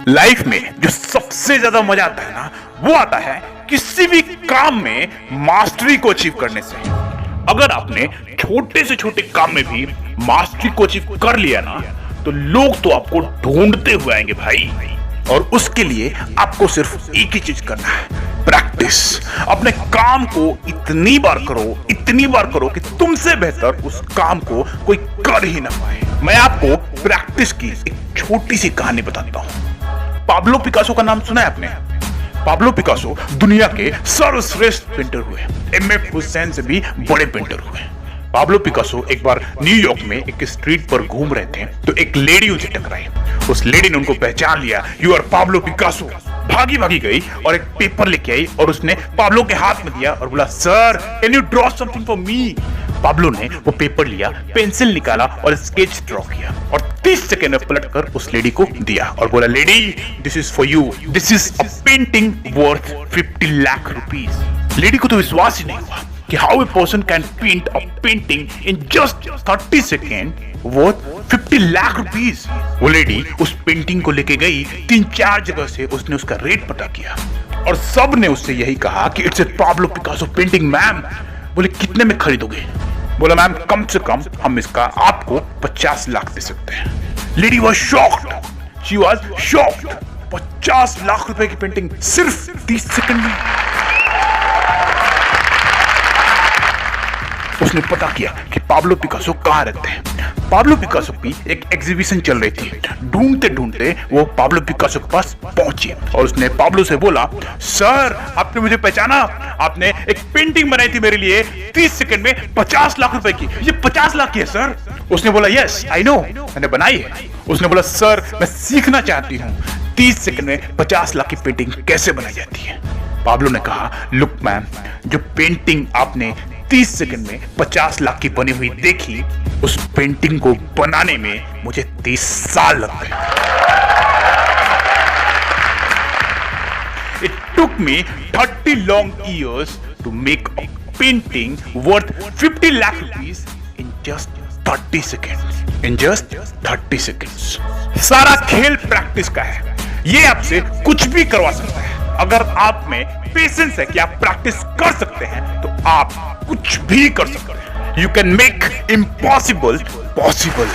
Life में जो सबसे ज्यादा मजा आता है ना, वो आता है किसी भी काम में मास्टरी को अचीव करने से। अगर आपने छोटे से छोटे काम में भी मास्टरी को अचीव कर लिया ना, तो लोग तो आपको ढूंढते हुए आएंगे भाई। और उसके लिए आपको सिर्फ एक ही चीज करना है, प्रैक्टिस। अपने काम को इतनी बार करो कि तुमसे बेहतर उस काम को कोई कर ही ना पाए। मैं आपको प्रैक्टिस की एक छोटी सी कहानी बताता हूं। पाब्लो पिकासो का नाम सुना है आपने? पाब्लो पिकासो दुनिया के सर्वश्रेष्ठ पेंटर हुए, एमएफ हुसैन से भी बड़े पेंटर हुए। पाब्लो पिकासो एक बार न्यूयॉर्क में एक स्ट्रीट पर घूम रहे थे, तो एक लेडी उनसे टकराई। उस लेडी ने उनको पहचान लिया, यू आर पाब्लो पिकासो। भागी भागी गई और एक पेपर लेके आई और उसने पाब्लो के हाथ में दिया और बोला, sir can you draw something for me. Pablo ने वो पेपर लिया, पेंसिल निकाला और स्केच ड्रॉ किया और 30 सेकंड में पलटकर उस लेडी को दिया और बोला, lady this is for you, this is a painting worth 50 lakh rupees. Lady को तो विश्वास ही नहीं हुआ कि how a person can paint a painting in just 30 second worth 50 lakh rupees. वो लेडी उस पेंटिंग को लेके गई, 3-4 जगह से उसने उसका रेट पता किया और सब ने उससे यही कहा कि it's a Pablo Picasso painting ma'am. बोले कितने में खरीदोगे? बोला मैम कम से कम हम इसका आपको 50 लाख दे सकते हैं। Lady was shocked, she was shocked. 50 lakh रुपए की पेंटिंग सिर्फ 30 सेकंड में। उसने पता किया कि पाब्लो पिकासो कहाँ रहते हैं। पाब्लो पिकासो की एक एग्जीबिशन चल रही थी। ढूंढते ढूंढते वो पाब्लो पिकासो के पास पहुंची और उसने पाब्लो से बोला, सर आपने मुझे पहचाना? आपने एक पेंटिंग बनाई थी मेरे लिए 30 सेकंड में 50 लाख रुपए की। ये 50 लाख की है सर। उसने बोला, यस आई नो, मैंने बनाई है। उसने बोला, सर मैं सीखना चाहती हूँ 30 सेकंड में 50 लाख की पेंटिंग कैसे बनाई जाती है। पाब्लो ने कहा, लुक मैम, जो पेंटिंग आपने 30 सेकंड में 50 लाख की बनी हुई देखी, उस पेंटिंग को बनाने में मुझे 30 साल लग गए। It took me 30 long years to make a painting worth 50 lakh rupees in just 30 seconds. In just 30 seconds. सारा खेल प्रैक्टिस का है। ये आपसे कुछ भी करवा सकता है। अगर आप में पेशेंस है कि आप प्रैक्टिस कर सकते हैं, तो आप कुछ भी कर सकते हैं। You can make impossible possible.